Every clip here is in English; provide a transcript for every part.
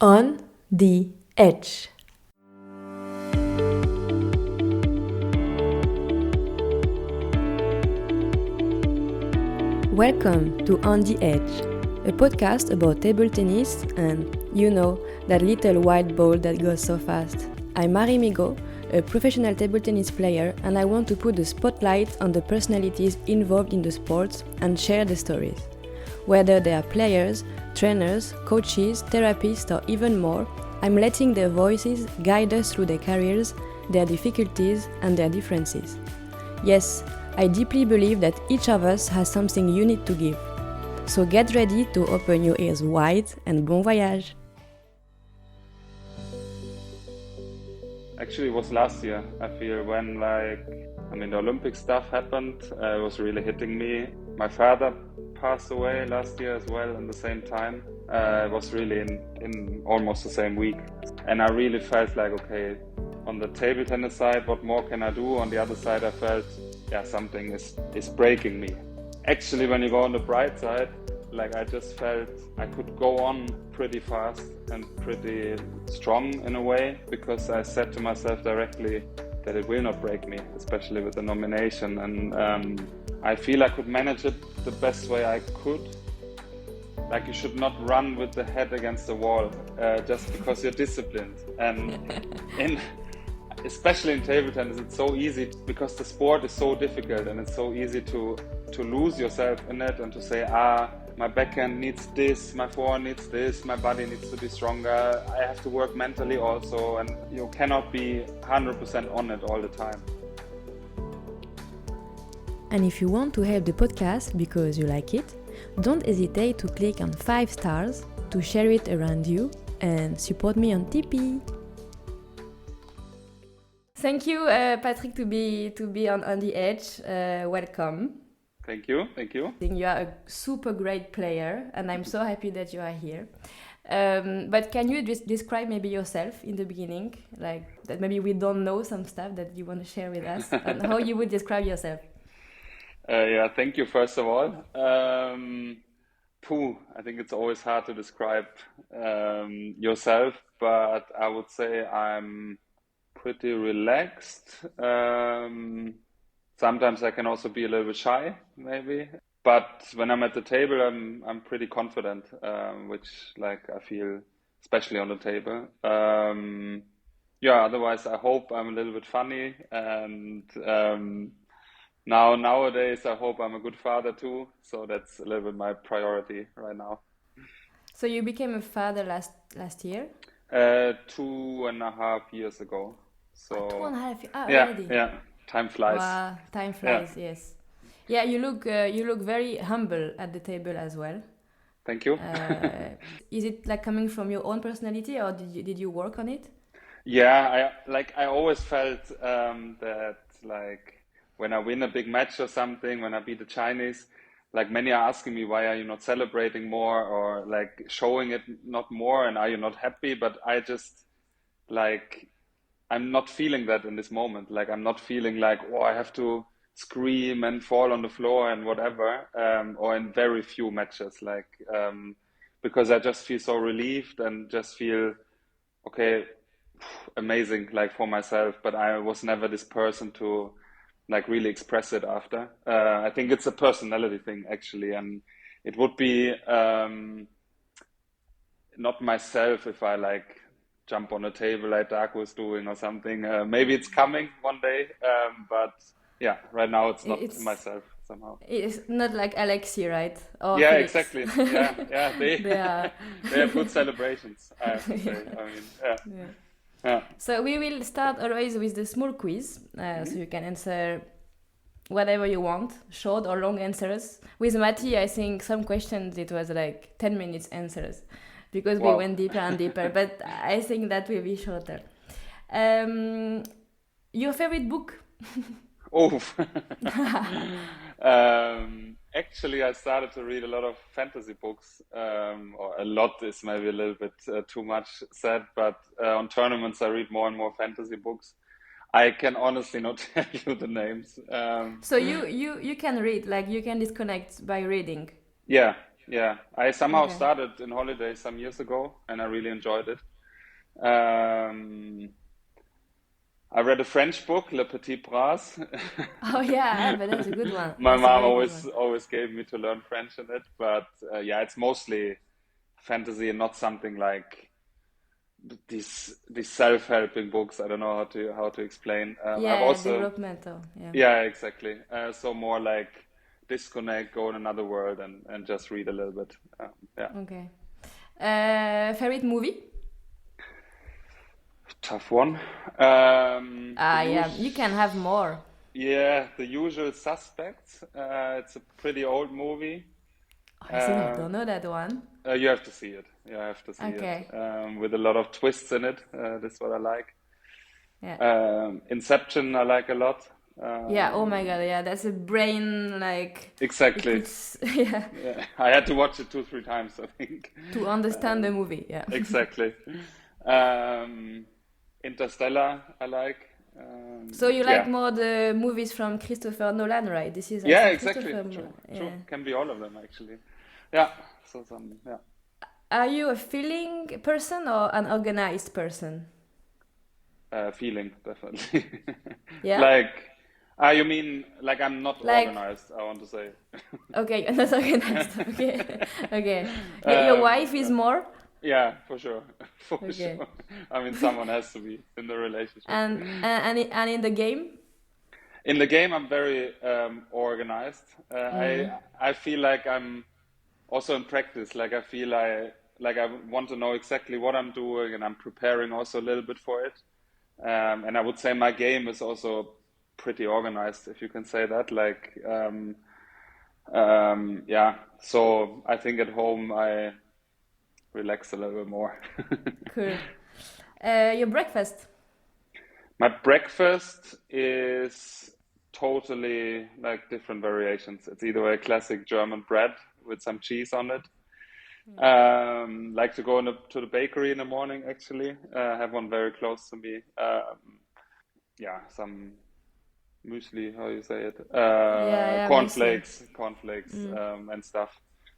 On the Edge. Welcome to On the Edge, a podcast about table tennis and, that little white ball that goes so fast. I'm Marie Migo, a professional table tennis player, and I want to put the spotlight on the personalities involved in the sports and share the stories. Whether they are players, trainers, coaches, therapists, or even more, I'm letting their voices guide us through their careers, their difficulties, and their differences. Yes, I deeply believe that each of us has something unique to give. So get ready to open your ears wide and bon voyage! Actually, it was last year, I feel, when the Olympic stuff happened. It was really hitting me. My father passed away last year as well at the same time. It was really in almost the same week. And I really felt like, okay, on the table tennis side, what more can I do? On the other side, I felt, something is breaking me. Actually, when you go on the bright side, I just felt I could go on pretty fast and pretty strong in a way, because I said to myself directly that it will not break me, especially with the nomination. And I feel I could manage it the best way I could. You should not run with the head against the wall just because you're disciplined. And especially in table tennis, it's so easy because the sport is so difficult, and it's so easy to lose yourself in it and to say, my backhand needs this, my forehand needs this, my body needs to be stronger, I have to work mentally also, and you cannot be 100% on it all the time. And if you want to help the podcast because you like it, don't hesitate to click on 5 stars to share it around you and support me on Tipeee. Thank you, Patrick, to be on the edge. Welcome. Thank you. You are a super great player, and I'm so happy that you are here. But can you just describe maybe yourself in the beginning, that maybe we don't know some stuff that you want to share with us, and how you would describe yourself? Thank you first of all. I think it's always hard to describe yourself, but I would say I'm pretty relaxed. Sometimes I can also be a little bit shy, maybe. But when I'm at the table, I'm pretty confident, which I feel, especially on the table. Otherwise I hope I'm a little bit funny, and nowadays I hope I'm a good father too. So that's a little bit my priority right now. So you became a father last year? 2.5 years ago. So 2.5 years already. Yeah. Time flies. Wow, time flies. Yeah. Yes. Yeah, you look very humble at the table as well. Thank you. Is it coming from your own personality, or did you work on it? Yeah, I always felt that when I win a big match or something, when I beat the Chinese, many are asking me, why are you not celebrating more, or showing it not more, and are you not happy? But I just I'm not feeling that in this moment. I'm not feeling I have to scream and fall on the floor and whatever, or in very few matches, because I just feel so relieved and just feel, okay, amazing, for myself. But I was never this person to really express it after. I think it's a personality thing, actually, and it would be not myself if I jump on a table like Dark was doing or something. Maybe it's coming one day, but right now it's not myself somehow. It's not like Alexi, right? Or yeah, Felix. Exactly. Yeah, they have good celebrations, I have to say. Yeah. So we will start always with the small quiz, so you can answer whatever you want, short or long answers. With Matti, I think some questions it was 10 minutes answers, because we went deeper and deeper, but I think that will be shorter. Your favorite book? Actually, I started to read a lot of fantasy books, or a lot is maybe a little bit too much said, but on tournaments I read more and more fantasy books. I can honestly not tell you the names. So you can read, you can disconnect by reading. Yeah, I somehow Okay. started in holiday some years ago, and I really enjoyed it. Um, I read a French book, Le Petit Prince. Oh yeah, but that's a good one. My That's a mom very good always one. always gave me to learn French in it, but it's mostly fantasy and not something like these self-helping books. I don't know how to explain. I've Yeah, also developmental. Yeah. Yeah, exactly. So more like disconnect, go in another world, and just read a little bit. Yeah, Okay. Favorite movie? tough one. The Ah, yeah, you can usual, have more. yeah, The Usual Suspects. It's a pretty old movie. Oh, I think I Uh, don't know that one. you have to see it. You have to see it Okay. with a lot of twists in it. That's what I like. Yeah. Inception, I like a lot. Yeah, oh my Um, God, yeah, that's a brain like it exactly. puts yeah, Yeah, I had to watch it 2, 3 times, I think. to understand the Um, movie. Yeah. exactly. Um, Interstellar, I like. So you like Yeah. more the movies from Christopher Nolan, right? This is I Yeah, think exactly. Christopher True, Nolan. true. Yeah. Can be all of them, actually. Yeah. So yeah. Are you a feeling person or an organized person? Feeling, definitely. Yeah? Like, you mean like I'm not Like organized, I want to say. okay, you're not organized. Okay. Okay. Your wife is Yeah. more? Yeah, for sure. For Okay. sure. I mean, someone has to be in the relationship. And in the game? In the game, I'm very organized. Mm. I feel like I'm also in practice. Like I want to know exactly what I'm doing, and I'm preparing also a little bit for it. And I would say my game is also pretty organized, if you can say that. Like yeah. So I think at home I relax a little bit more. Cool. Your breakfast? My breakfast is totally like different variations. It's either a classic German bread with some cheese on it. Like to go to the bakery in the morning, actually. Have one very close to me. Yeah, some muesli, how you say it? Yeah, yeah, muesli. Cornflakes, Mm. and stuff.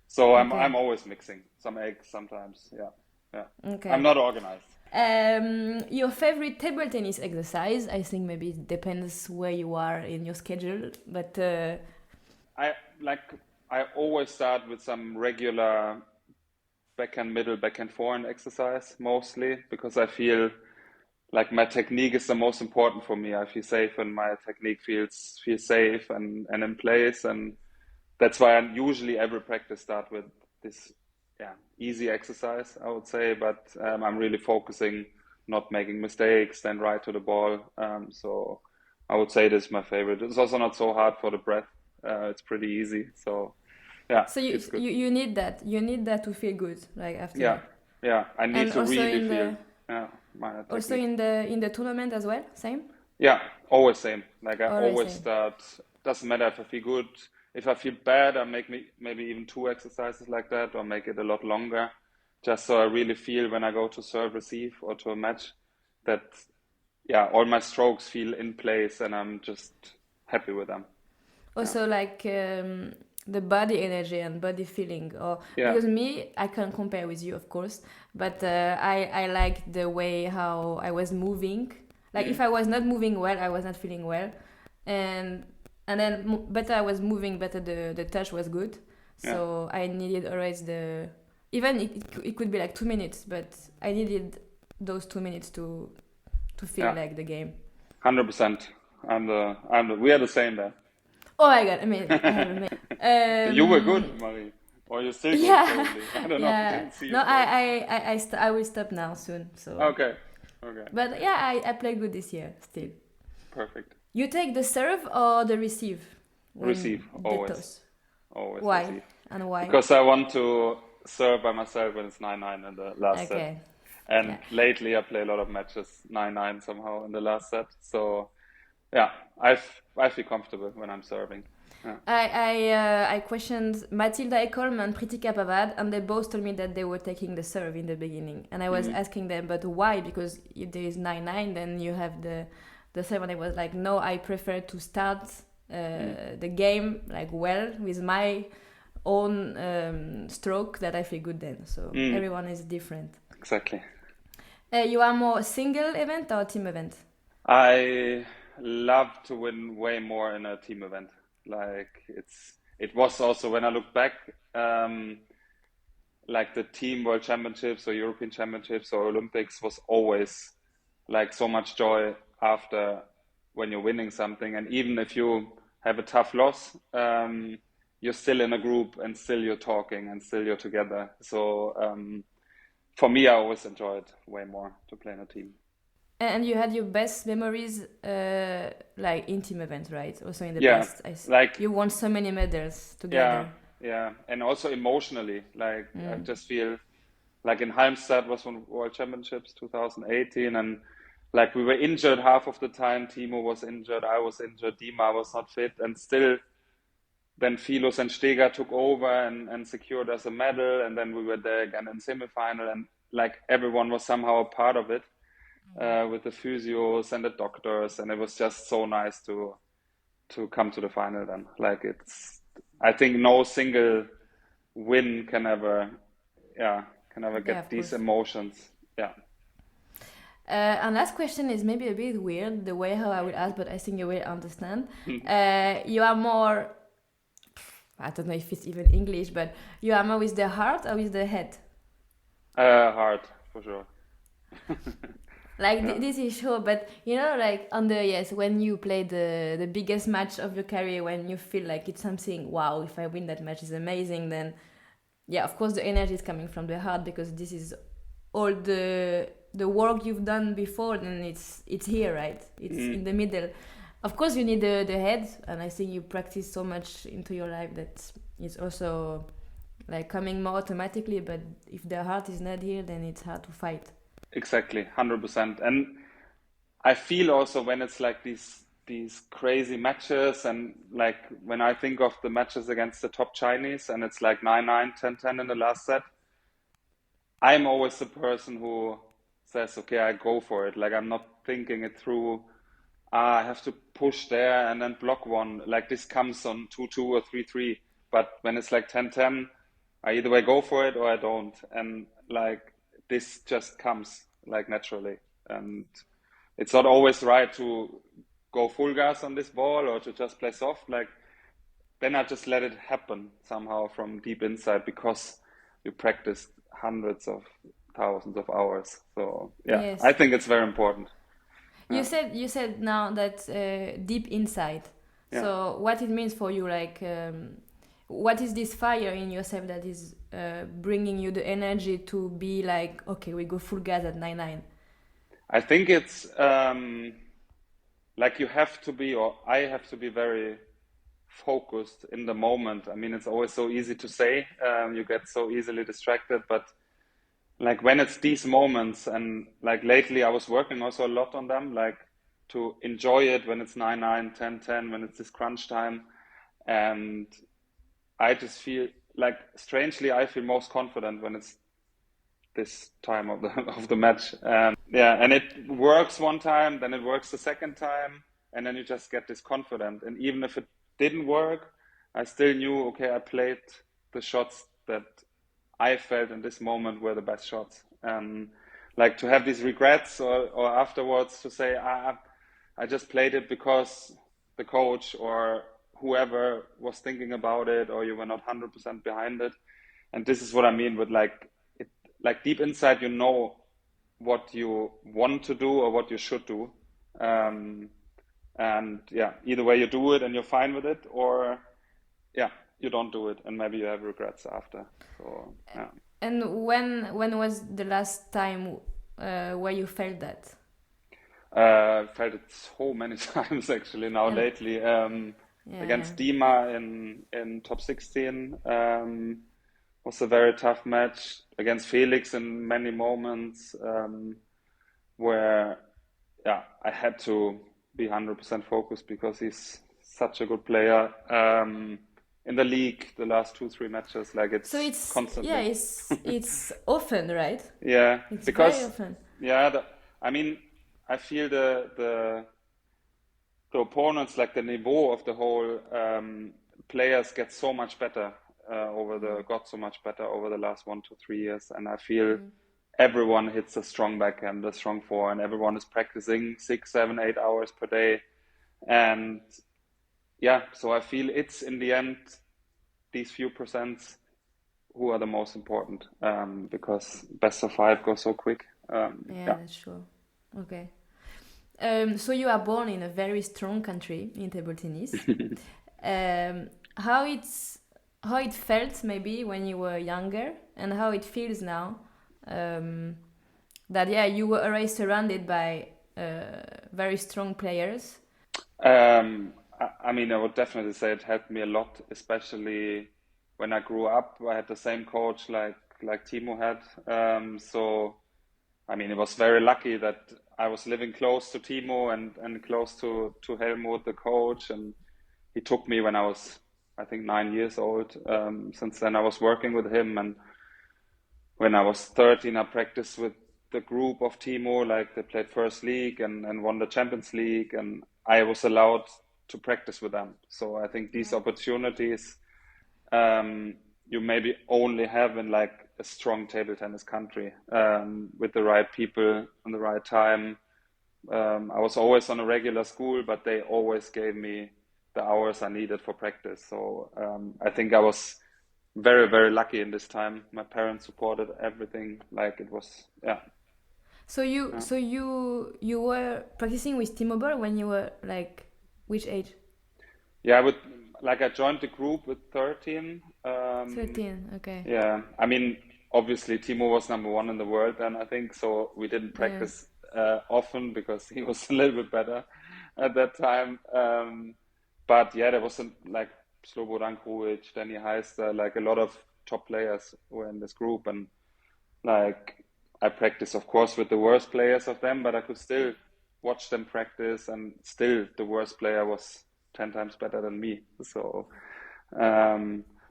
So I'm Okay. always mixing some eggs sometimes. Yeah, yeah. I'm Okay. not organized. Your favorite table tennis exercise? I think maybe it depends where you are in your schedule, but I like I always start with some regular backhand middle, backhand forehand exercise mostly because I feel like my technique is the most important for me. I feel safe and my technique feels safe and in place, and that's why I usually every practice start with this easy exercise, I would say. But I'm really focusing, not making mistakes, then right to the ball. So I would say this is my favorite. It's also not so hard for the breath. It's pretty easy. So yeah, so feels good. you need that. You need that to feel good, like after Yeah, that. yeah. I need And to also really in feel the my also technique. in the tournament as well, same Yeah, always same. Like I or always same. start. Doesn't matter if I feel good. If I feel bad, I make maybe even 2 exercises like that, or make it a lot longer, just so I really feel when I go to serve, receive, or to a match, that all my strokes feel in place, and I'm just happy with them. Yeah, Also like the body energy and body feeling, or yeah, because me, I can't compare with you, of course, but I like the way how I was moving. Like if mm, I was not moving well, I was not feeling well, and then better I was moving, better the touch was good. yeah, So I needed always the even it could be like 2 minutes, but I needed those 2 minutes to feel yeah. like the game. 100%. We are the same there. Oh my god, amazing! I have amazing. You were good, Marie, or you're still good, Yeah, probably. I don't know. yeah. Didn't see you No, play. I will stop now soon. So, Okay, okay, but yeah, I play good this year still. perfect. You take the serve or the receive when Receive, the always, toss? always Why receive. and why? Because I want to serve by myself when it's 9-9 in the last set. Okay, And yeah. lately I play a lot of matches 9-9 somehow in the last set. So yeah, I feel comfortable when I'm serving. Yeah. I questioned Matilda Ekholm and Pritika Pavad, and they both told me that they were taking the serve in the beginning. And I was Hmm. asking them, but why? Because if there is 9-9, then you have the serve. And I was like, no, I prefer to start Hmm. the game like well with my own stroke that I feel good then. So everyone is different. Exactly. You are more single event or team event? I love to win way more in a team event. Like it was also when I look back, like the team world championships or European championships or Olympics was always like so much joy after when you're winning something. And even if you have a tough loss, you're still in a group and still you're talking and still you're together. So for me, I always enjoyed way more to play in a team. And you had your best memories like in team events, right? Also in the Yeah, past. like You won so many medals together. yeah, and also emotionally, like I just feel like in Halmstad was one World Championships 2018, and like we were injured half of the time. Timo was injured, I was injured, Dima was not fit, and still then Filos and Steger took over and secured us a medal, and then we were there again in semifinal, and like everyone was somehow a part of it, with the physios and the doctors, and it was just so nice to come to the final then. Like I think no single win can ever get these emotions. Yeah. And last question is maybe a bit weird, the way how I would ask, but I think you will understand. You are more, I don't know if it's even English, but you are more with the heart or with the head? Heart, for sure. Like this is sure, but you know, like when you play the biggest match of your career, when you feel like it's something, wow, if I win that match is amazing, then yeah, of course the energy is coming from the heart because this is all the work you've done before, and it's here, right? It's in the middle. Of course you need the head, and I think you practice so much into your life that it's also like coming more automatically, but if the heart is not here, then it's hard to fight. Exactly, 100%. And I feel also when it's like these crazy matches, and like when I think of the matches against the top Chinese and it's like 9-9, 10-10 in the last set, I'm always the person who says, okay, I go for it. Like I'm not thinking it through. I have to push there and then block one. Like this comes on 2-2 or 3-3. But when it's like 10-10, I either way go for it or I don't. And like this just comes like naturally. And it's not always right to go full gas on this ball or to just play soft. Like then I just let it happen somehow from deep inside because you practiced hundreds of thousands of hours. So yeah, Yes. I think it's very important. You said now that deep inside. Yeah. So what it means for you, like what is this fire in yourself that is bringing you the energy to be like, okay, we go full gas at 9-9? I think it's like you have to be, or I have to be very focused in the moment. I mean, it's always so easy to say, you get so easily distracted, but like when it's these moments, and like lately I was working also a lot on them, like to enjoy it when it's 9-9, 10-10, when it's this crunch time. And I just feel like strangely I feel most confident when it's this time of the match. Yeah, and it works one time, then it works the second time, and then you just get this confident. And even if it didn't work, I still knew, okay, I played the shots that I felt in this moment were the best shots. Like to have these regrets or afterwards to say, I just played it because the coach or whoever was thinking about it, or you were not 100% behind it. And this is what I mean with like deep inside, you know what you want to do or what you should do. And yeah, either way you do it and you're fine with it, or yeah, you don't do it and maybe you have regrets after. So yeah. And when was the last time where you felt that? Felt it so many times actually now lately. Against Dima in top 16 was a very tough match. Against Felix in many moments where I had to be 100% focused because he's such a good player. In the league, the last 2-3 matches, like it's constantly. Yeah, it's often, right? Yeah, it's because very often. Yeah, I mean, I feel the opponents, like the niveau of the whole players, get so much better got so much better over the last 1 to 3 years, and I feel everyone hits a strong backhand, a strong forehand. Everyone is practicing 6, 7, 8 hours per day, and yeah, so I feel it's in the end these few percents who are the most important, because best of 5 goes so quick. Yeah, that's true. Okay. So you are born in a very strong country in table tennis. How it felt maybe when you were younger, and how it feels now, that you were already surrounded by very strong players. I mean, I would definitely say it helped me a lot, especially when I grew up. I had the same coach like Timo had. So I mean, it was very lucky that I was living close to Timo and close to Helmut, the coach, and he took me when I was, I think, 9 years old. Since then, I was working with him, and when I was 13, I practiced with the group of Timo, like they played first league and won the Champions League, and I was allowed to practice with them. So I think these opportunities you maybe only have in like a strong table tennis country, with the right people and the right time. I was always on a regular school, but they always gave me the hours I needed for practice. So I think I was very, very lucky in this time. My parents supported everything. Like it was, yeah. So you were practicing with T-Mobile when you were like which age? Yeah, I joined the group with 13. 13, okay. Yeah, I mean, obviously Timo was number one in the world then, I think, so we didn't practice often because he was a little bit better at that time. But yeah, there was like Slobodan Krujic, Danny Heister, like a lot of top players were in this group, and like I practiced, of course, with the worst players of them, but I could still watch them practice, and still the worst player was 10 times better than me. So,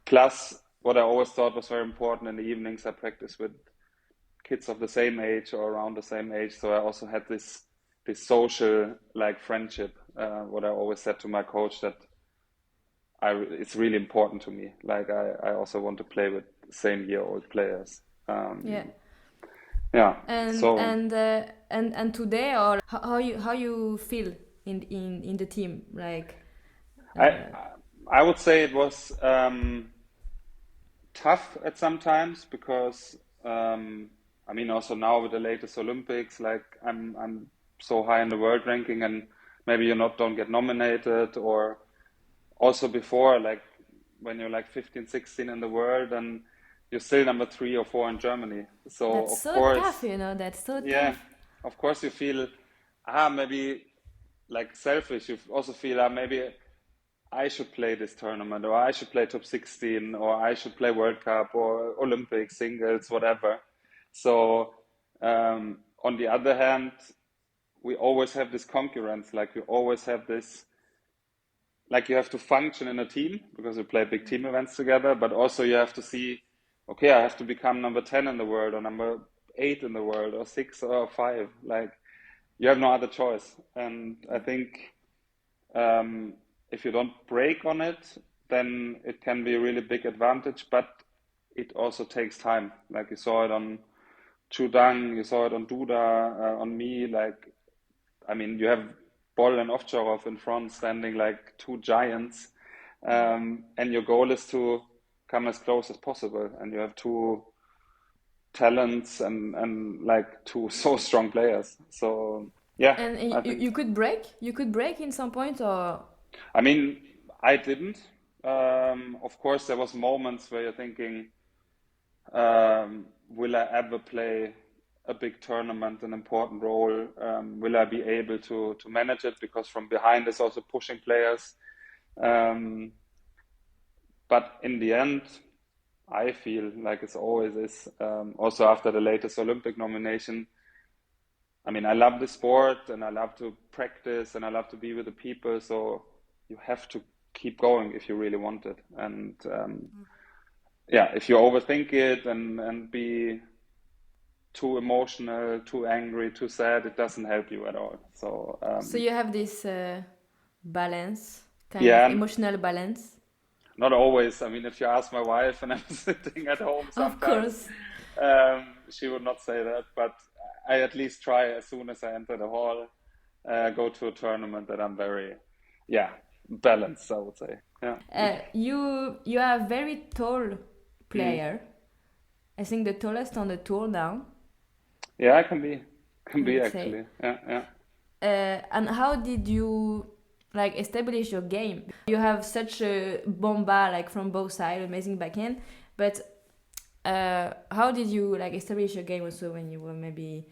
plus what I always thought was very important in the evenings, I practiced with kids of the same age or around the same age. So I also had this social like friendship. What I always said to my coach that it's really important to me. Like I also want to play with same year old players. Yeah. Yeah. And So and today, or how you feel in the team, like I would say it was tough at some times because I mean also now with the latest Olympics, like I'm so high in the world ranking, and maybe don't get nominated, or also before, like when you're like 15, 16 in the world and you're still number 3 or 4 in Germany. So that's of so tough, course, that's so yeah, tough. of course you feel maybe like selfish. You also feel maybe I should play this tournament, or I should play top 16, or I should play World Cup or Olympics, singles, whatever. So, on the other hand, we always have this concurrence, like we always have this, like you have to function in a team because we play big team events together, but also you have to see, okay, I have to become number 10 in the world, or number 8 in the world, or 6 or 5. Like you have no other choice. And I think, if you don't break on it, then it can be a really big advantage, but it also takes time. Like you saw it on Chudang, you saw it on Duda, on me. Like, I mean, you have Boll and Ovcharov in front standing like two giants, and your goal is to come as close as possible. And you have two talents and like two so strong players. So yeah, And I think. you could break in some point, or I mean, I didn't. Of course, there was moments where you're thinking, will I ever play a big tournament, an important role? Will I be able to manage it? Because from behind is also pushing players. Um, but in the end, I feel like it's always is. Also after the latest Olympic nomination, I mean, I love the sport and I love to practice and I love to be with the people. So you have to keep going if you really want it. And yeah, if you overthink it and be too emotional, too angry, too sad, it doesn't help you at all. so you have this balance, kind of yeah, emotional balance. not always. I mean, if you ask my wife and I'm sitting at home Of sometimes, course. she would not say that, but I at least try as soon as I enter the hall, go to a tournament that I'm very, yeah, balanced, I would say. Yeah. You are a very tall Mm. player. I think the tallest on the tour now, Yeah, I can I be would say. actually. Yeah, yeah. And how did you like establish your game? You have such a bomba like from both sides, amazing backhand. But how did you like establish your game also when you were maybe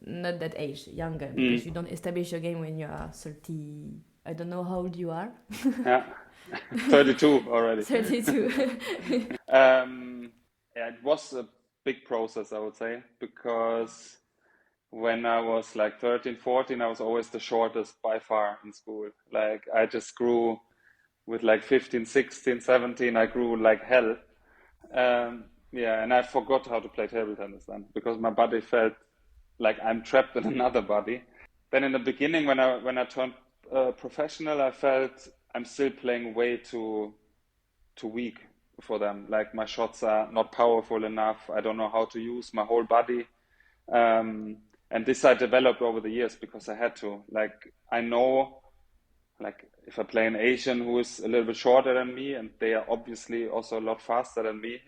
not that age, younger? Because Mm. you don't establish your game when you are 30. I don't know how old you are. Yeah. 32 already. 32. Yeah, it was a big process, I would say, because when I was like 13, 14, I was always the shortest by far in school. Like I just grew with like 15, 16, 17, I grew like hell. Yeah, and I forgot how to play table tennis then because my body felt like I'm trapped in another body. Then in the beginning, when I turned professional, I felt I'm still playing way too weak for them. Like my shots are not powerful enough. I don't know how to use my whole body. And this I developed over the years because I had to. Like I know, like if I play an Asian who is a little bit shorter than me, and they are obviously also a lot faster than me,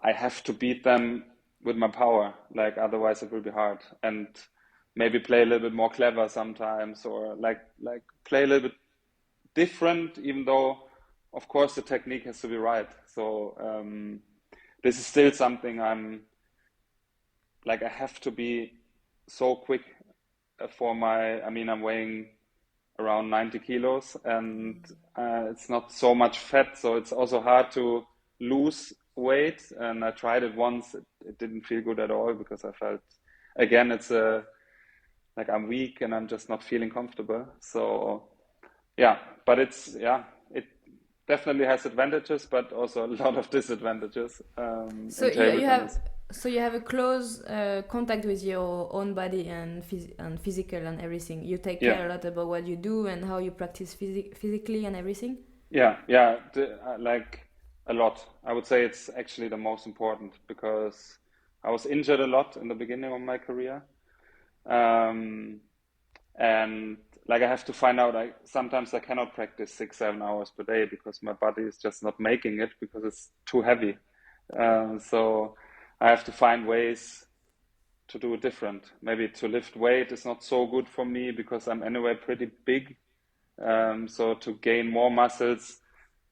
I have to beat them with my power. Like otherwise it will be hard. And maybe play a little bit more clever sometimes, or like play a little bit different, even though, of course, the technique has to be right. So this is still something I'm like I have to be so quick for my. I mean, I'm weighing around 90 kilos, and it's not so much fat, so it's also hard to lose weight. And I tried it once; it didn't feel good at all because I felt again it's a like I'm weak and I'm just not feeling comfortable. So yeah, but it definitely has advantages, but also a lot of disadvantages So in table tennis. you have a close contact with your own body and and physical and everything. You take Yeah, care a lot about what you do and how you practice physically and everything. yeah, like a lot. I would say it's actually the most important because I was injured a lot in the beginning of my career. Um, and like I have to find out, sometimes I cannot practice 6 7 hours per day because my body is just not making it because it's too heavy. So I have to find ways to do it different. Maybe to lift weight is not so good for me because I'm anyway pretty big. So to gain more muscles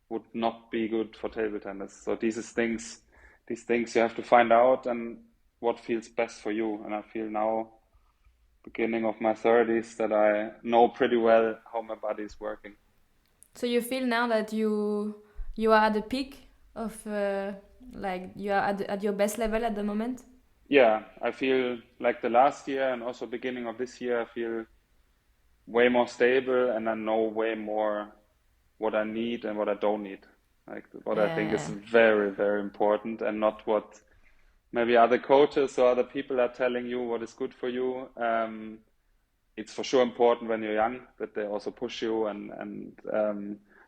would not be good for table tennis. So these things you have to find out and what feels best for you. And I feel now, beginning of my 30s, that I know pretty well how my body is working. So you feel now that you are at the peak of like you are at your best level at the moment. Yeah, I feel like the last year and also beginning of this year, I feel way more stable and I know way more what I need and what I don't need. Like what I think is Yeah. very, very important and not what maybe other coaches or other people are telling you what is good for you. It's for sure important when you're young that they also push you and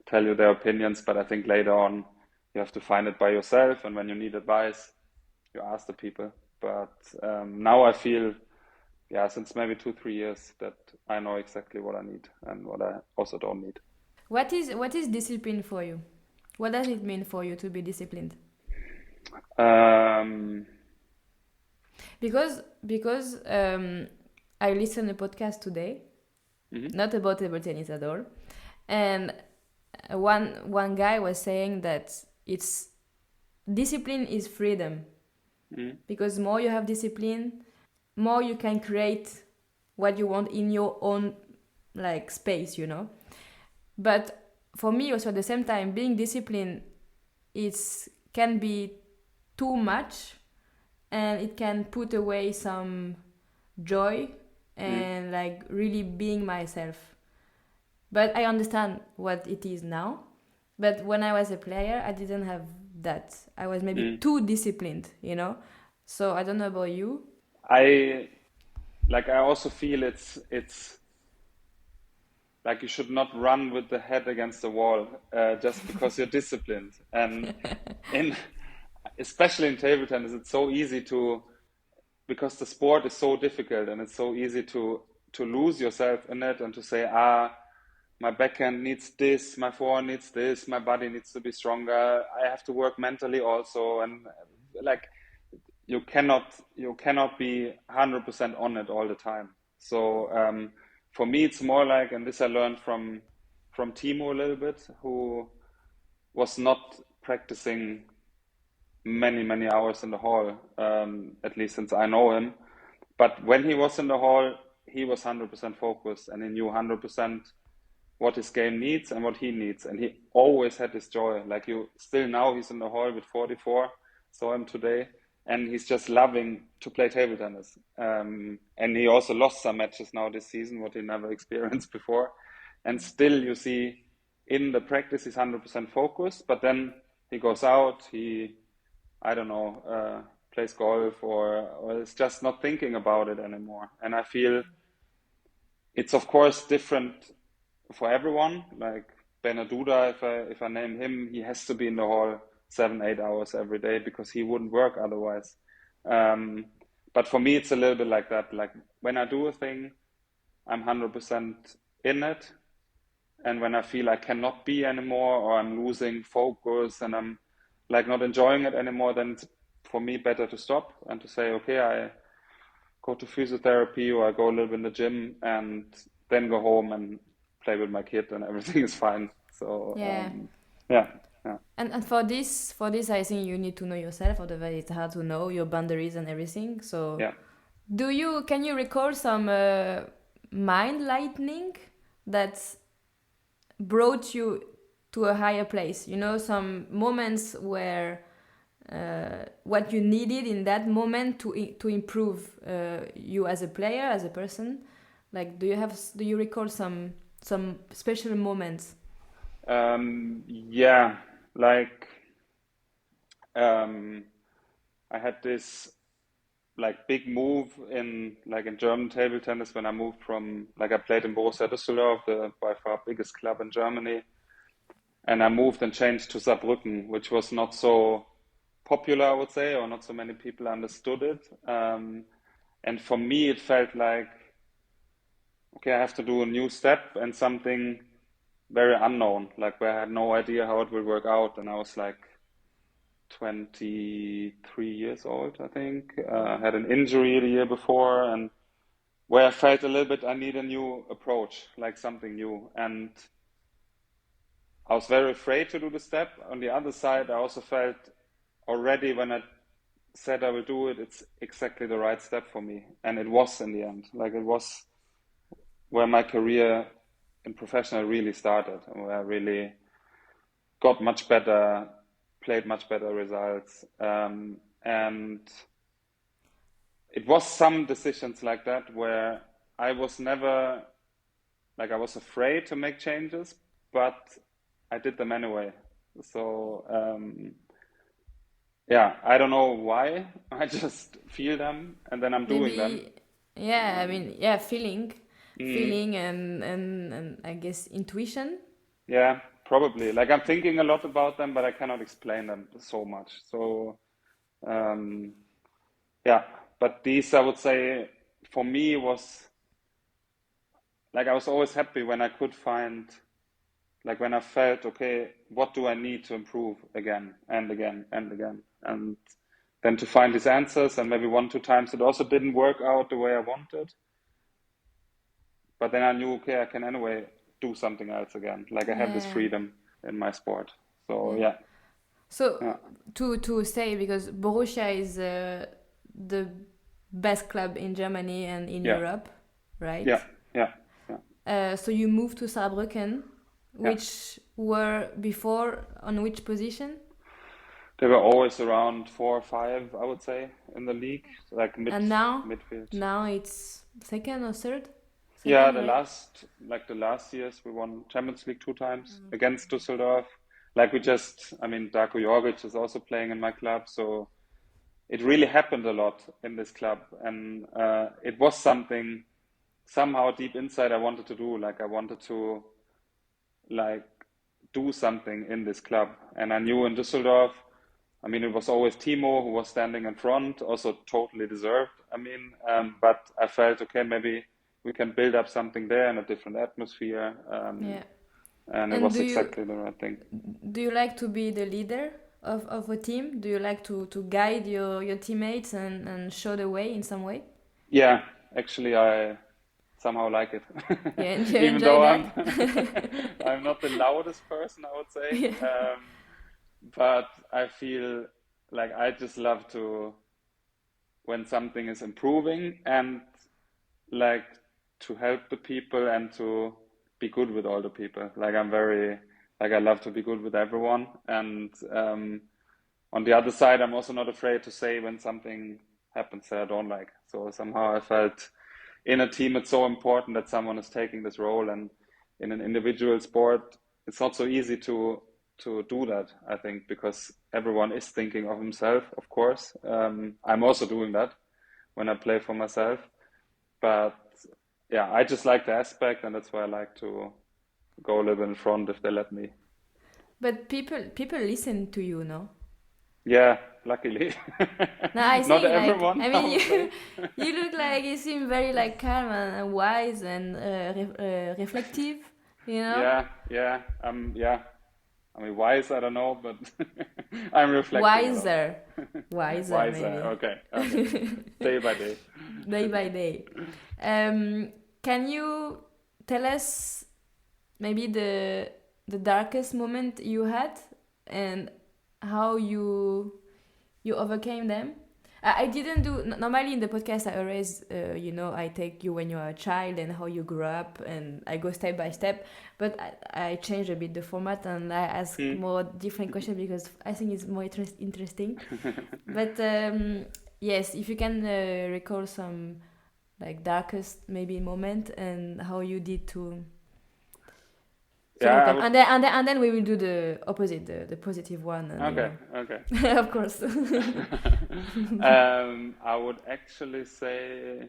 tell you their opinions. But I think later on you have to find it by yourself. And when you need advice, you ask the people. But now I feel, yeah, since maybe 2 3 years that I know exactly what I need and what I also don't need. What is discipline for you? What does it mean for you to be disciplined? Um, Because I listened a podcast today, mhm, not about table tennis at all, and one guy was saying that it's discipline is freedom mhm, because more you have discipline, more you can create what you want in your own like space, you know. But for me also at the same time, being disciplined it's can be too much and it can put away some joy mhm, and like really being myself. But I understand what it is now. But when I was a player, I didn't have that. I was maybe mhm. too disciplined, you know? So I don't know about you. I I also feel it's like you should not run with the head against the wall just because you're disciplined. And in especially in table tennis, it's so easy to, because the sport is so difficult and it's so easy to lose yourself in it and to say, my backhand needs this, my forehand needs this, my body needs to be stronger, I have to work mentally also, and like you cannot be 100% on it all the time. So for me it's more like, and this I learned from Timo a little bit, who was not practicing many hours in the hall, at least since I know him. But when he was in the hall, he was 100% focused, and he knew 100% what his game needs and what he needs. And he always had this joy. Like now he's in the hall with 44, saw him today, and he's just loving to play table tennis. And he also lost some matches now this season, what he never experienced before. And still you see in the practice, he's 100% focused, but then he goes out, plays golf or is just not thinking about it anymore. And I feel it's of course different for everyone. Like Benaduda, if I name him, he has to be in the hall 7-8 hours every day because he wouldn't work otherwise. But for me, it's a little bit like that. Like when I do a thing, I'm 100% in it. And when I feel I cannot be anymore, or I'm losing focus and I'm like not enjoying it anymore, then it's for me better to stop and to say, okay, I go to physiotherapy or I go a little bit in the gym and then go home and play with my kid and everything is fine. So yeah. And for this, I think you need to know yourself. Otherwise, it's hard to know your boundaries and everything. So, can you recall some mind lightning that brought you to a higher place? You know, some moments where what you needed in that moment to improve you as a player, as a person. Like, do you recall some special moments? I had this like big move in German table tennis when I moved from, like, I played in Borussia Düsseldorf, the by far biggest club in Germany, and I moved and changed to Saarbrücken, which was not so popular, I would say, or not so many people understood it. And for me, it felt like, okay, I have to do a new step and something very unknown, like where I had no idea how it will work out. And I was like 23 years old, I think. Had an injury the year before, and where I felt a little bit I need a new approach, like something new. And I was very afraid to do the step. On the other side, I also felt already when I said I will do it, it's exactly the right step for me. And it was in the end. Like, it was where my career in professional really started, and where I really got much better, played much better results. And it was some decisions like that where I was never, like, I was afraid to make changes, but I did them anyway. So, I don't know why. I just feel them and then I'm doing them. Yeah, I mean, feeling and I guess intuition. Yeah, probably. Like, I'm thinking a lot about them, but I cannot explain them so much. So, but these, I would say, for me was like, I was always happy when I could find, like, when I felt, okay, what do I need to improve again and again and again? And then to find these answers, and maybe 1-2 times it also didn't work out the way I wanted. But then I knew, okay, I can anyway do something else again. Like, I have this freedom in my sport. So, to say, because Borussia is the best club in Germany and in Europe, right? Yeah. So you moved to Saarbrücken, which were before on which position? They were always around 4 or 5, I would say, in the league, like midfield. Now it's second or third? The last years we won Champions League 2 times against Düsseldorf. Like, Darko Jorgic is also playing in my club, so it really happened a lot in this club, and it was something somehow deep inside I wanted to do. Like I wanted to like do something in this club. And I knew in Düsseldorf, I mean, it was always Timo who was standing in front, also totally deserved. I mean, but I felt, okay, maybe we can build up something there in a different atmosphere. Yeah. And it And was exactly the right thing. do you like to be the leader of a team? Do you like to guide your teammates and show the way in some way? Yeah, actually, I somehow like it. Yeah, and you Even enjoy though that? I'm not the loudest person, I would say. Yeah. But I feel like I just love to when something is improving and like to help the people and to be good with all the people. Like I'm very like I love to be good with everyone. And on the other side, I'm also not afraid to say when something happens that I don't like. So somehow I felt in a team it's so important that someone is taking this role, and in an individual sport it's not so easy to do that, I think, because everyone is thinking of himself, of course. I'm also doing that when I play for myself, but yeah, I just like the aspect, and that's why I like to go a little bit in front if they let me. But people listen to you, no? Yeah, luckily. No, I Not think like everyone, I I mean would say. you look like you seem very like calm and wise and reflective, you know? Yeah. Yeah. I mean, wise, I don't know, but I'm reflecting a lot. Wiser, wiser Wiser. maybe. Okay. Day by day. Day by day. Can you tell us maybe the darkest moment you had and how you overcame them? I didn't do normally in the podcast. I always I take you when you are a child and how you grew up, and I go step by step. But I changed a bit the format and I ask more different questions because I think it's more interesting. But yes, if you can recall some like darkest maybe moment and how you did to Yeah, I overcome, would. and then we will do the opposite, the positive one, and Okay. of course. I would actually say,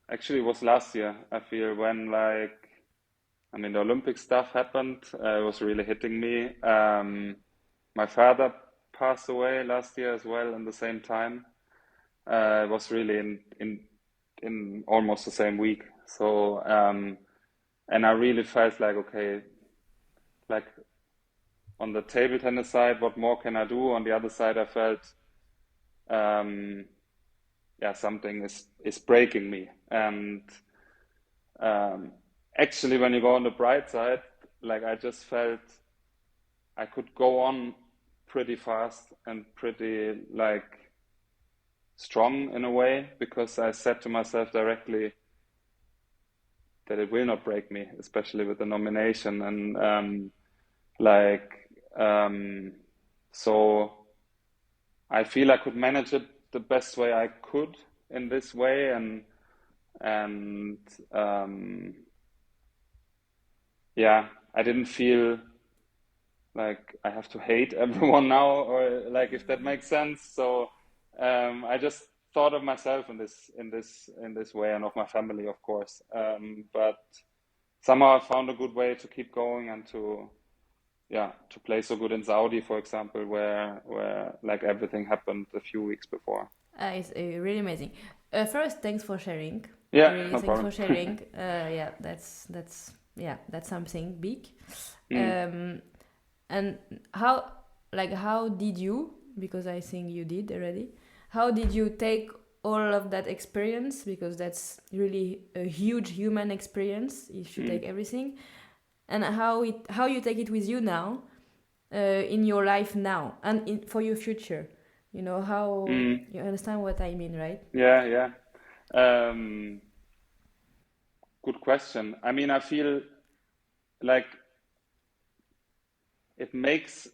actually, it was last year, I feel, when like, I mean, the Olympic stuff happened. It was really hitting me. My father passed away last year as well, in the same time. It was really in almost the same week. So, and I really felt like, okay, like on the table tennis side, what more can I do? On the other side, I felt, yeah, something is breaking me. And actually, when you go on the bright side, like I just felt I could go on pretty fast and pretty like strong in a way, because I said to myself directly that it will not break me, especially with the nomination. And like so I feel I could manage it the best way I could in this way, and yeah, I didn't feel like I have to hate everyone now, or like, if that makes sense. So I just thought of myself in this way, and of my family, of course. But somehow I found a good way to keep going and to play so good in Saudi, for example, where like everything happened a few weeks before. It's really amazing. First, thanks for sharing. Yeah, Really, no thanks problem. for sharing. Yeah, that's something big. Mm. And how did you? Because I think you did already. How did you take all of that experience? Because that's really a huge human experience. If you take everything, and how you take it with you now, in your life now, and for your future. How you understand what I mean, right? Yeah. Um, Good question. I mean, I feel like it makes,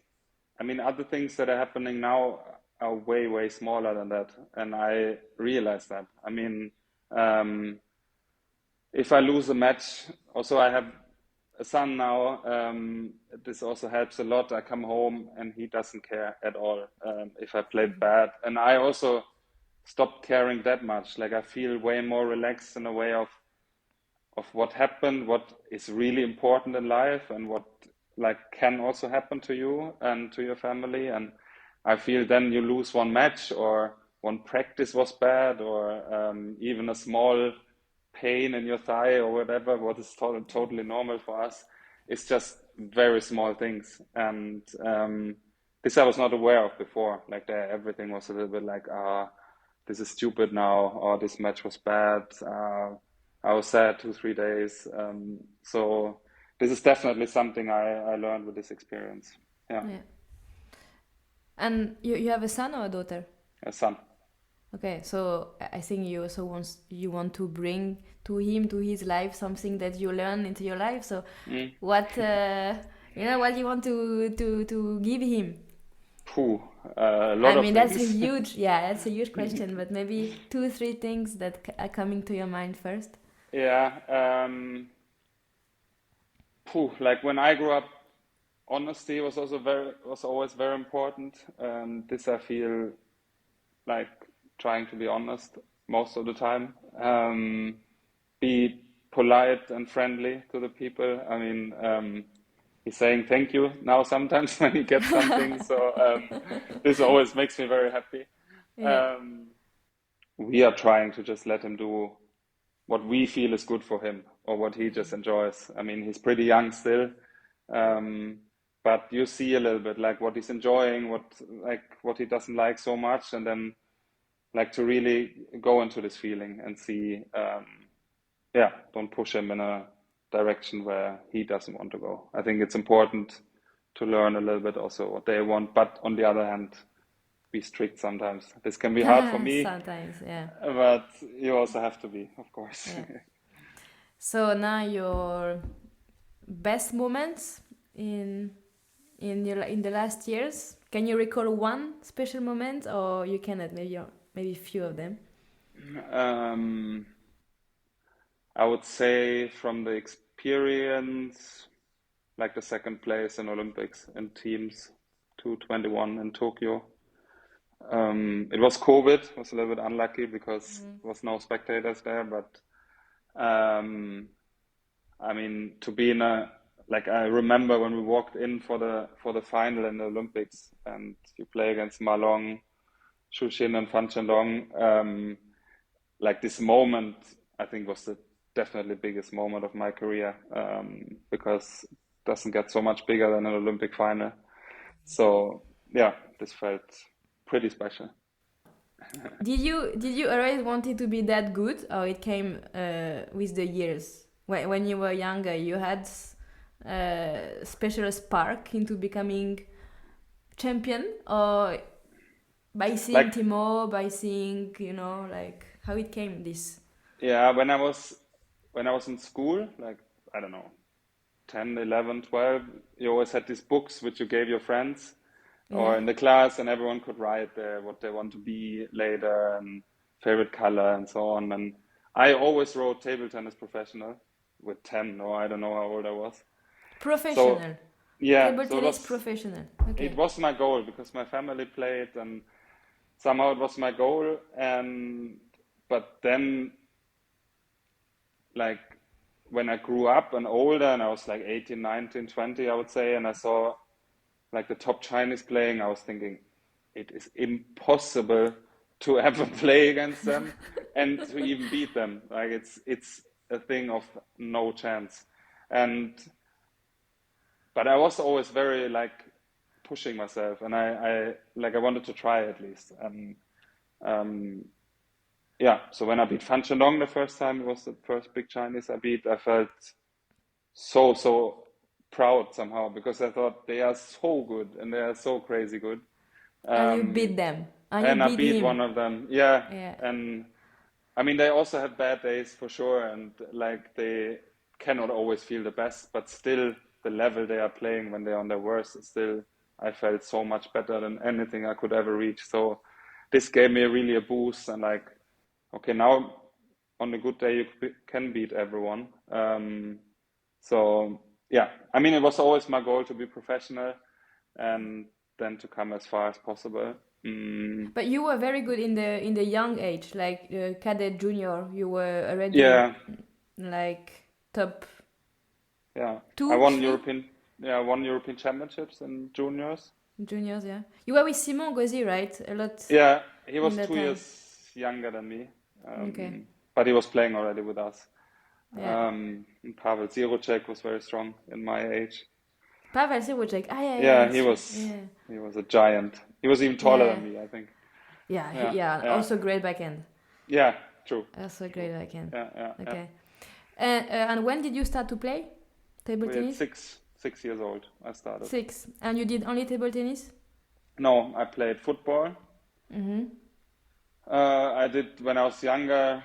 I mean, other things that are happening now are way, way smaller than that. And I realize that. I mean, if I lose a match, also I have a son now, this also helps a lot. I come home and he doesn't care at all if I played bad. And I also stopped caring that much. Like I feel way more relaxed in a way of what happened, what is really important in life, and what like can also happen to you and to your family. And I feel then you lose one match, or one practice was bad, or even a small pain in your thigh or whatever, what is totally normal for us. It's just very small things. And this I was not aware of before. Like there, everything was a little bit like, this is stupid now, or this match was bad. I was sad 2 3 days. So this is definitely something I learned with this experience. Yeah, Yeah. And you have a son or a daughter? a son. Okay, so I think you also want to bring to him, to his life, something that you learn into your life. So Mm. what what you want to give him? Phew, a lot I of mean, things. that's a huge question, but maybe 2 3 things that are coming to your mind first. Yeah. Like when I grew up, honesty was always very important. This I feel like trying to be honest most of the time. Be polite and friendly to the people. I mean, he's saying thank you now sometimes when he gets something. So this always makes me very happy. Yeah. Um, we are trying to just let him do what we feel is good for him, or what he just enjoys. I mean, he's pretty young still, um, but you see a little bit like what he's enjoying, what he doesn't like so much, and then like to really go into this feeling and see, yeah, don't push him in a direction where he doesn't want to go. I think it's important to learn a little bit also what they want, but on the other hand, be strict sometimes. This can be hard for me, Sometimes, yeah. but you also have to be, of course. Yeah. So now your best moments in the last years. Can you recall one special moment, or you cannot? Maybe a few of them. Um, I would say from the experience, like the second place in Olympics in teams, 221 in Tokyo. It was COVID, was a little bit unlucky because there was no spectators there, but um, I mean, to be in a like I remember when we walked in for the final in the Olympics, and you play against Malong, Shushin, and Fan Chendong. Like this moment, I think was the definitely biggest moment of my career, because it doesn't get so much bigger than an Olympic final. So yeah, this felt pretty special. Did you always wanted to be that good, or it came with the years? When you were younger, you had special spark into becoming champion, or by seeing Like Timo, by seeing like how it came this. yeah, when I was in school, like I don't know, 10, 11, 12, you always had these books which you gave your friends Yeah. or in the class, and everyone could write there what they want to be later and favorite color and so on. And I always wrote table tennis professional with 10, or I don't know how old I was. So Professional. yeah, Table so tennis professional. it Okay. was my goal because my family played, and somehow it was my goal. And but then like when I grew up and older, and I was like 18, 19, 20, I would say, and I saw like the top Chinese playing, I was thinking it is impossible to ever play against them and to even beat them. Like it's a thing of no chance. And but I was always very like pushing myself, and I wanted to try at least. And um, yeah, so when I beat Fan Chendong the first time, it was the first big Chinese I beat. I felt so proud somehow because I thought they are so good and they are so crazy good. And you Um, beat them. And you and I beat beat him. one of them. Yeah, Yeah. and I mean they also have bad days for sure, and like they cannot always feel the best, but still the level they are playing when they're on their worst is still I felt so much better than anything I could ever reach. So this gave me really a boost, and like okay, now on a good day you can beat everyone. So yeah, I mean it was always my goal to be professional and then to come as far as possible. But you were very good in the young age, like cadet junior. You were already Yeah, like top Yeah, two, I won three European championships in juniors. juniors. Yeah, you were with Simon Gauzy, right? A lot Yeah, he in was that 2 years time. younger than me, Okay. but he was playing already with us. Yeah. And Pavel Zirocek was very strong in my age. Pavel Sivocek. Ah, yeah, yeah, Yeah, that's true. Yeah. he was a giant. He was even taller Yeah. than me, I think. Yeah. Yeah, Yeah. yeah, Also great backhand. yeah. True, Also true. great backhand. Yeah, yeah, yeah. Okay. And when did you start to play table We're tennis? 6 years old. I started. 6. And you did only table tennis? No, I played football. Mm-hmm. I did when I was younger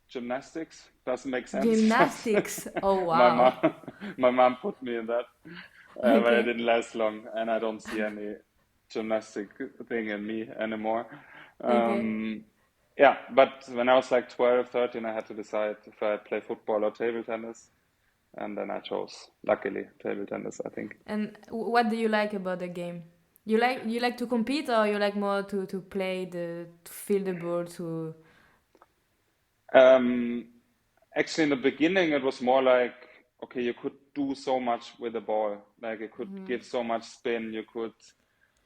gymnastics. Doesn't make sense, but Gymnastics. Oh, my wow. mom, my mom put me in that, but it Okay. didn't last long, and I don't see any gymnastic thing in me anymore. Okay. Yeah, but when I was like 12, 13, I had to decide if I play football or table tennis, and then I chose, luckily, table tennis, I think. And what do you like about the game? You like to compete, or you like more to play to feel the ball to. Um, Actually, in the beginning, it was more like, okay, you could do so much with the ball. Like, you could give so much spin. You could,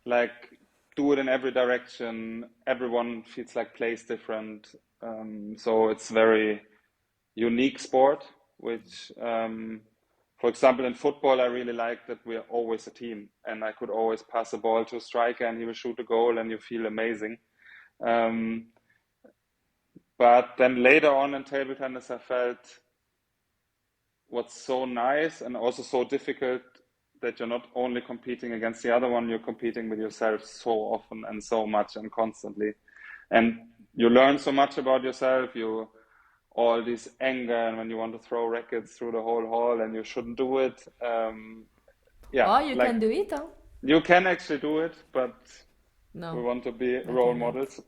like, do it in every direction. Everyone feels like plays different. So it's very unique sport, which, for example, in football, I really like that we're always a team. And I could always pass a ball to a striker and he will shoot a goal and you feel amazing. Um, but then later on in table tennis, I felt what's so nice and also so difficult that you're not only competing against the other one, you're competing with yourself so often and so much and constantly. And you learn so much about yourself, you all this anger and when you want to throw rackets through the whole hall and you shouldn't do it. Yeah, Oh, you like can do it, huh? you can actually do it, but we No, want to be I role cannot. models.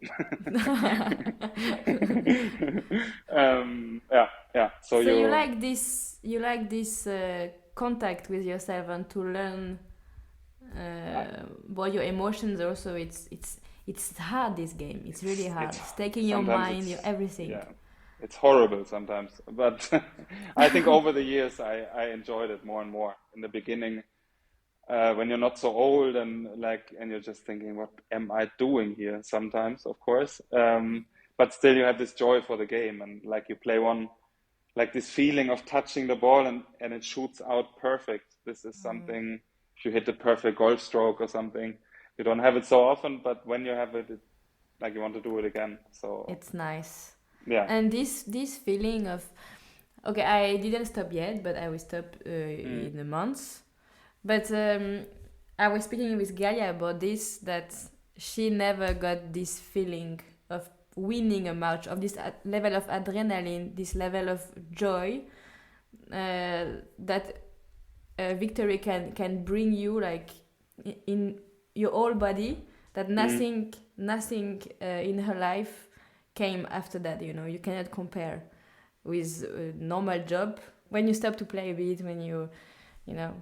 Yeah, yeah. So So you you, like this? You like this contact with yourself and to learn I, about your emotions. Also, it's hard. This game. It's really hard. it's It's taking your sometimes mind, your everything. yeah, it's horrible sometimes, but I think over the years I enjoyed it more and more. In the beginning, when you're not so old and you're just thinking, what am I doing here? Sometimes, of course, but still you have this joy for the game and like you play one, like this feeling of touching the ball and it shoots out perfect. This is something. If you hit the perfect golf stroke or something, you don't have it so often, but when you have it, like you want to do it again. So It's nice. yeah. And this feeling of, okay, I didn't stop yet, but I will stop Mm. in a month. But I was speaking with Gaia about this, that she never got this feeling of winning a match, of this level of adrenaline, this level of joy that victory can bring you, like in your whole body, that Mm. nothing in her life came after that. You cannot compare with a normal job. When you stop to play a bit, when you know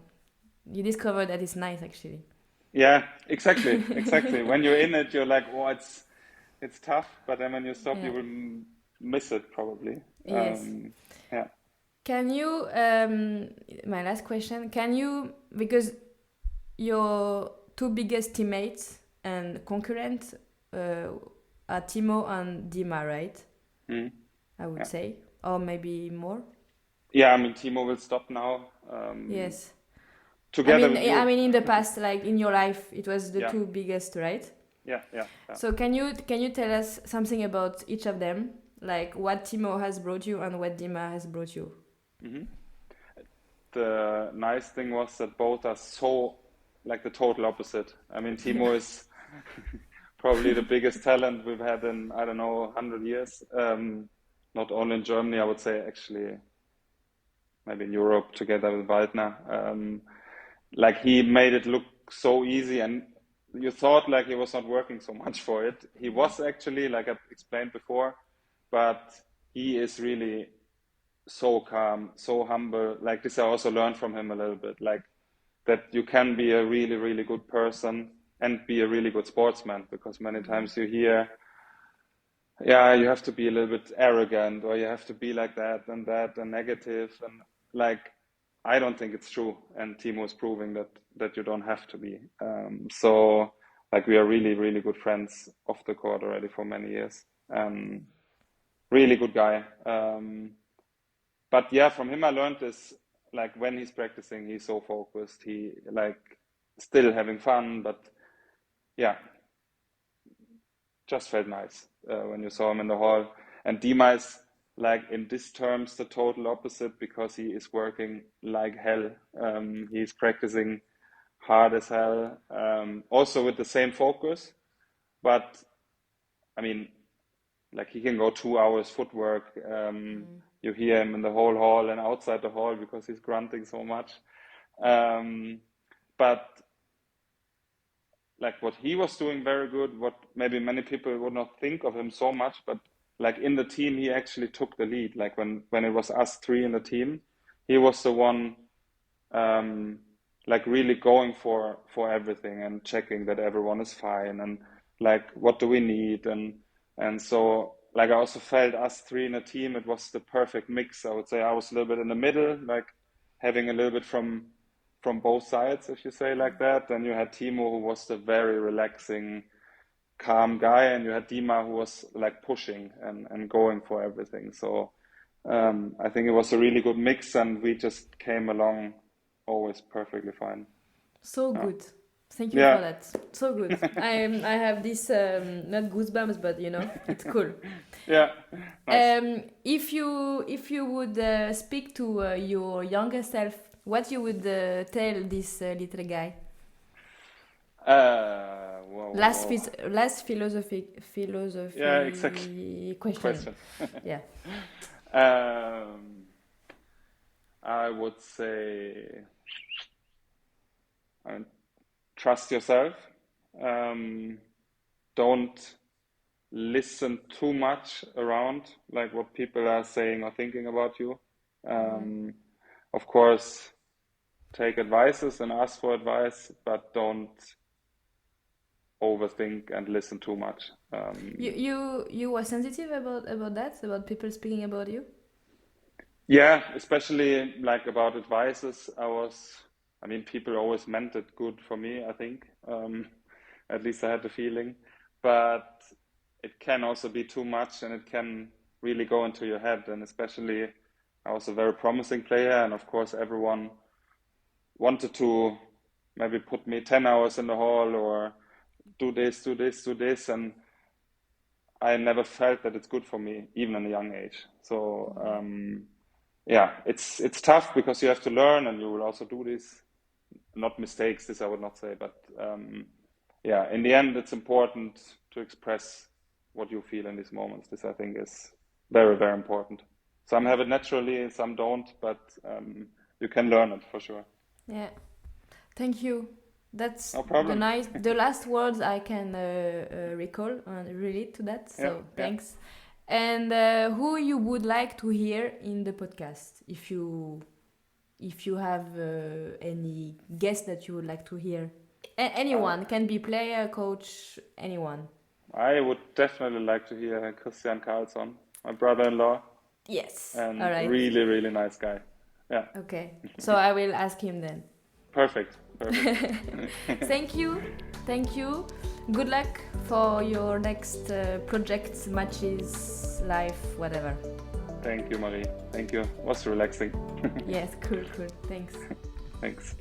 you discover that it's nice, actually. Yeah, exactly, exactly. When you're in it, you're like, oh, it's tough, but then when you stop, Yeah. you will miss it probably. Yes. Yeah. Can you, my last question, because your two biggest teammates and concurrents are Timo and Dima, right? Mm. I would Yeah. say, or maybe more. Yeah, I mean, Timo will stop now. Yes. I Together mean, with you. in the past, like in your life, it was the Yeah, two biggest, right? yeah, yeah, yeah. So can you tell us something about each of them, like what Timo has brought you and what Dima has brought you? Hmm. The nice thing was that both are so like the total opposite. I mean, Timo is probably the biggest talent we've had in, I don't know, 100 years. Not only in Germany, I would say actually maybe in Europe together with Waldner. Like he made it look so easy and you thought like he was not working so much for it. He was actually, like I explained before, but he is really so calm, so humble. Like this, I also learned from him a little bit, like that you can be a really, really good person and be a really good sportsman because many times you hear, yeah, you have to be a little bit arrogant or you have to be like that and negative. And like, I don't think it's true, and Timo is proving that you don't have to be. So like we are really, really good friends off the court already for many years. Really good guy. But yeah, from him I learned is like when he's practicing, he's so focused. He like still having fun, but yeah, just felt nice when you saw him in the hall. And Dima is like in this terms the total opposite because he is working like hell. He's practicing hard as hell, also with the same focus. But I mean, like he can go 2 hours footwork. You hear him in the whole hall and outside the hall because he's grunting so much. But like what he was doing very good, what maybe many people would not think of him so much, but like in the team, he actually took the lead. Like when it was us three in the team, he was the one like really going for everything and checking that everyone is fine and like what do we need and so like I also felt us three in a team, it was the perfect mix. I would say I was a little bit in the middle, like having a little bit from both sides, if you say like that. Then you had Timo, who was the very relaxing, calm guy, and you had Dima, who was like pushing and going for everything. So I think it was a really good mix, and we just came along always perfectly fine. So Yeah. good. Thank you Yeah. for that. So good. I have this not goosebumps, but it's cool. Yeah. Nice. If you would speak to your younger self, what you would tell this little guy? Whoa, Last whoa. last philosophy Yeah, exactly. question. Question. Yeah. I would say trust yourself. Don't listen too much around like what people are saying or thinking about you. Of course, take advices and ask for advice, but don't overthink and listen too much. You were sensitive about that, about people speaking about you? Yeah, especially like about advices. I mean, people always meant it good for me, I think. At least I had the feeling. But it can also be too much and it can really go into your head. And especially, I was a very promising player. And of course, everyone wanted to maybe put me 10 hours in the hall or do this, do this, do this. And I never felt that it's good for me, even at a young age. So, yeah, it's tough because you have to learn and you will also do this, not mistakes, this I would not say, but yeah, in the end, it's important to express what you feel in these moments. This I think is very, very important. Some have it naturally, some don't, but you can learn it for sure. Yeah. Thank you. That's No problem. the last words I can recall and relate to that. Yeah, So yeah. thanks. And who you would like to hear in the podcast? If you have any guest that you would like to hear, anyone can be player, coach, anyone. I would definitely like to hear Christian Karlsson, my brother-in-law, Yes. and All right. really, really nice guy. Yeah, Okay. So I will ask him then. perfect, perfect. Thank you. Thank you. Good luck for your next projects, matches, life, whatever. Thank you, Marie. Thank you. It was relaxing. Yes, cool. Thanks. Thanks.